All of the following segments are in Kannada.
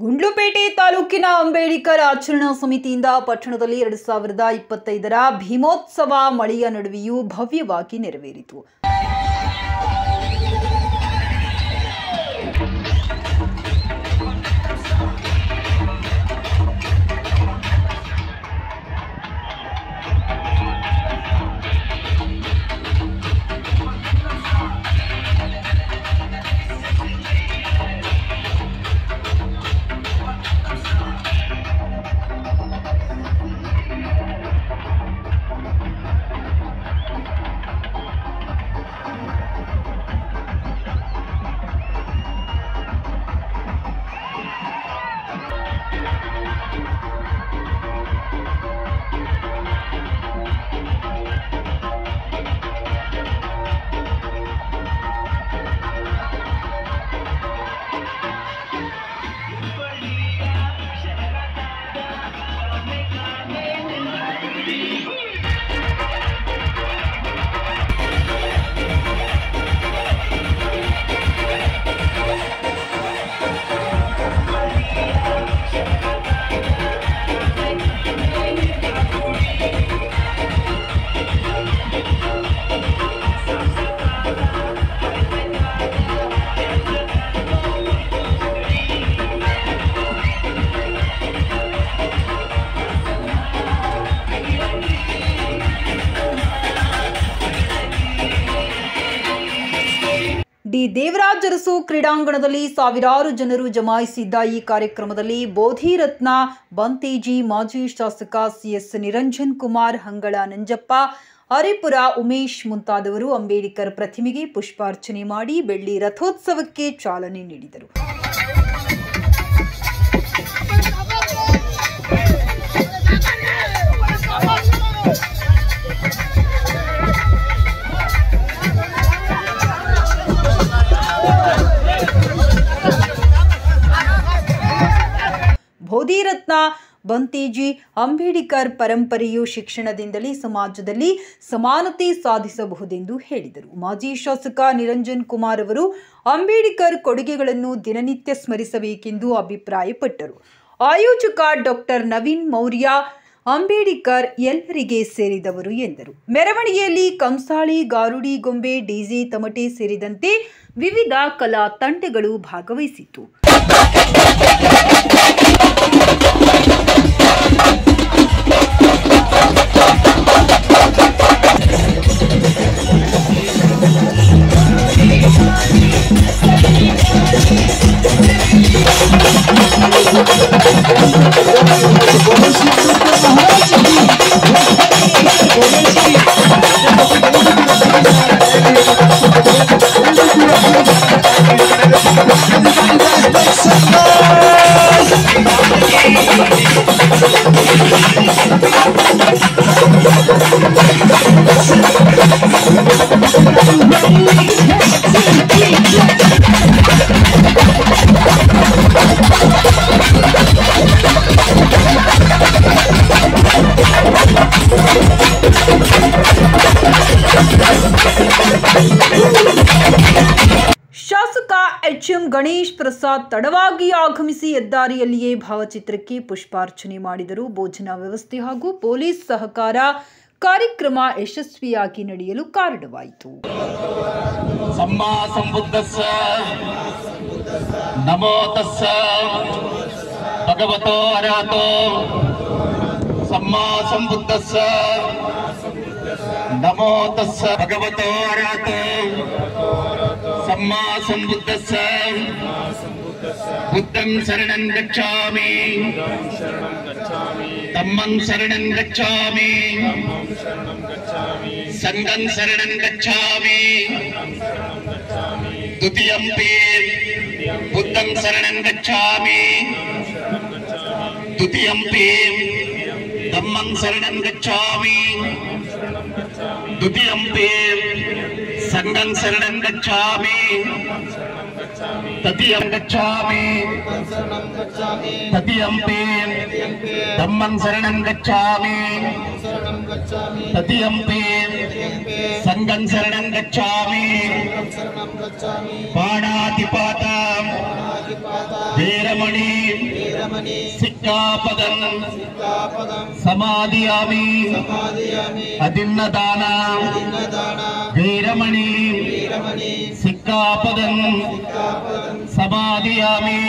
ಗುಂಡ್ಲುಪೇಟೆ ತಾಲೂಕಿನ ಅಂಬೇಡ್ಕರ್ ಆಚರಣಾ ಸಮಿತಿಯಿಂದ ಪಟ್ಟಣದಲ್ಲಿ 2025ರ ಭೀಮೋತ್ಸವ ಮಳೆಯ ನಡುವೆಯೂ ಭವ್ಯವಾಗಿ ನೆರವೇರಿತು. ಡಿ ದೇವರಾಜ್ ಅರಸು ಕ್ರೀಡಾಂಗಣದಲ್ಲಿ ಸಾವಿರಾರು ಜನರು ಜಮಾಯಿಸಿದ್ದ ಈ ಕಾರ್ಯಕ್ರಮದಲ್ಲಿ ಬೋಧಿರತ್ನ ಬಂತೇಜಿ, ಮಾಜಿ ಶಾಸಕ ಸಿಎಸ್ ನಿರಂಜನ್ ಕುಮಾರ್, ಹಂಗಳ ನಂಜಪ್ಪ, ಹರಿಪುರ ಉಮೇಶ್ ಮುಂತಾದವರು ಅಂಬೇಡ್ಕರ್ ಪ್ರತಿಮೆಗೆ ಪುಷ್ಪಾರ್ಚನೆ ಮಾಡಿ ಬೆಳ್ಳಿ ರಥೋತ್ಸವಕ್ಕೆ ಚಾಲನೆ ನೀಡಿದರು. ಬೋಧಿರತ್ನ ಬಂತೇಜಿ, ಅಂಬೇಡ್ಕರ್ ಪರಂಪರೆಯು ಶಿಕ್ಷಣದಿಂದಲೇ ಸಮಾಜದಲ್ಲಿ ಸಮಾನತೆ ಸಾಧಿಸಬಹುದೆಂದು ಹೇಳಿದರು. ಮಾಜಿ ಶಾಸಕ ನಿರಂಜನ್ ಕುಮಾರ್ ಅವರು ಅಂಬೇಡ್ಕರ್ ಕೊಡುಗೆಗಳನ್ನು ದಿನನಿತ್ಯ ಸ್ಮರಿಸಬೇಕೆಂದು ಅಭಿಪ್ರಾಯಪಟ್ಟರು. ಆಯೋಜಕ ಡಾಕ್ಟರ್ ನವೀನ್ ಮೌರ್ಯ, ಅಂಬೇಡ್ಕರ್ ಎಲ್ಲರಿಗೆ ಸೇರಿದವರು ಎಂದರು. ಮೆರವಣಿಗೆಯಲ್ಲಿ ಕಂಸಾಳಿ, ಗಾರುಡಿ ಗೊಂಬೆ, ಡಿಜೆ, ತಮಟೆ ಸೇರಿದಂತೆ ವಿವಿಧ ಕಲಾ ತಂಡಗಳು ಭಾಗವಹಿಸಿತು. ಶಾಸಕ ಎಚ್ಎಂ ಗಣೇಶ್ ಪ್ರಸಾದ್ ತಡವಾಗಿ ಆಗಮಿಸಿ ಹೆದ್ದಾರಿಯಲ್ಲಿಯೇ ಭಾವಚಿತ್ರಕ್ಕೆ ಪುಷ್ಪಾರ್ಚನೆ ಮಾಡಿದರು. ಭೋಜನ ವ್ಯವಸ್ಥೆ ಹಾಗೂ ಪೊಲೀಸ್ ಸಹಕಾರ ಕಾರ್ಯಕ್ರಮ ಯಶಸ್ವಿಯಾಗಿ ನಡೆಯಲು ಕಾರಣವಾಯಿತು. ಸಮ್ಮಾ ಸಂಬುದ್ಧಸ್ಸ ನಮೋ ತಸ್ಸ ಭಗವತೋ ಅರಹತೋ ಸಮ್ಮಾ ಸಂಬುದ್ಧಸ್ಸ ನಮೋ ತಸ್ಸ ಭಗವತೋ ಅರಹತೋ ಸಮ್ಮಾ ಸಂಬುದ್ಧಸ್ಸ ಬುದ್ಧಂ ಶರಣಂ ಗಚ್ಛಾಮಿ ಧಮ್ಮಂ ಶರಣಂ ಗಚ್ಛಾಮಿ ಸಂಘಂ ಶರಣಂ ಗಚ್ಛಾಮಿ ದ್ವಿತೀಯಂಪಿ ಬುದ್ಧಂ ಶರಣಂ ಗಚ್ಛಾಮಿ ದ್ವಿತೀಯಂಪಿ ಧಮ್ಮಂ ಶರಣಂ ಗಚ್ಛಾಮಿ ದ್ವಿತೀಯಂಪಿ ಸಂಘಂ ಶರಣಂ ಗಚ್ಛಾಮಿ तदीयं गच्छामि तदीयंपि धम्मं शरणं गच्छामि तदीयंपि संघं शरणं गच्छामि पाणातिपात वीरमणि सिक्कापदं समादियामि अदिन्नदान वीरमणि सिक्कापदं समादियामि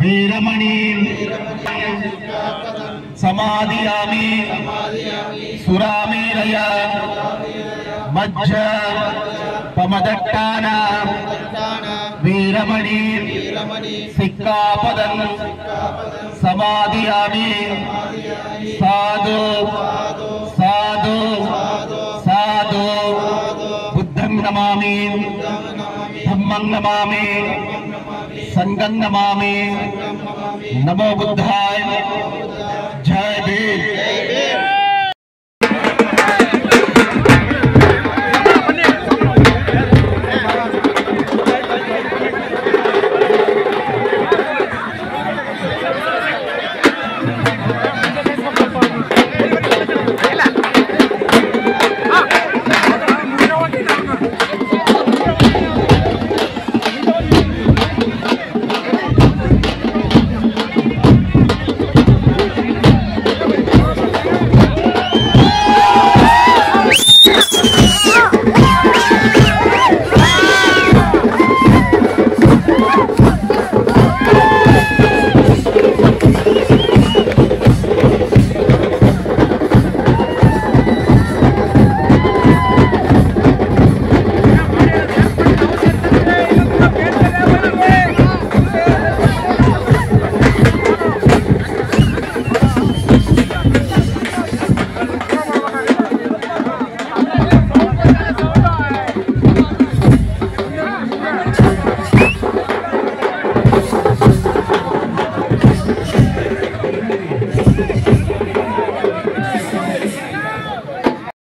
वीरमणि समादियामि सुरामेरय मज्ज पमदट्टान वीरमणि सिक्कापदं समादियामि साधु साधु साधु बुद्धं नमामि धम्मं नमामि संघं नमामि नमो बुद्धाय जय भीम।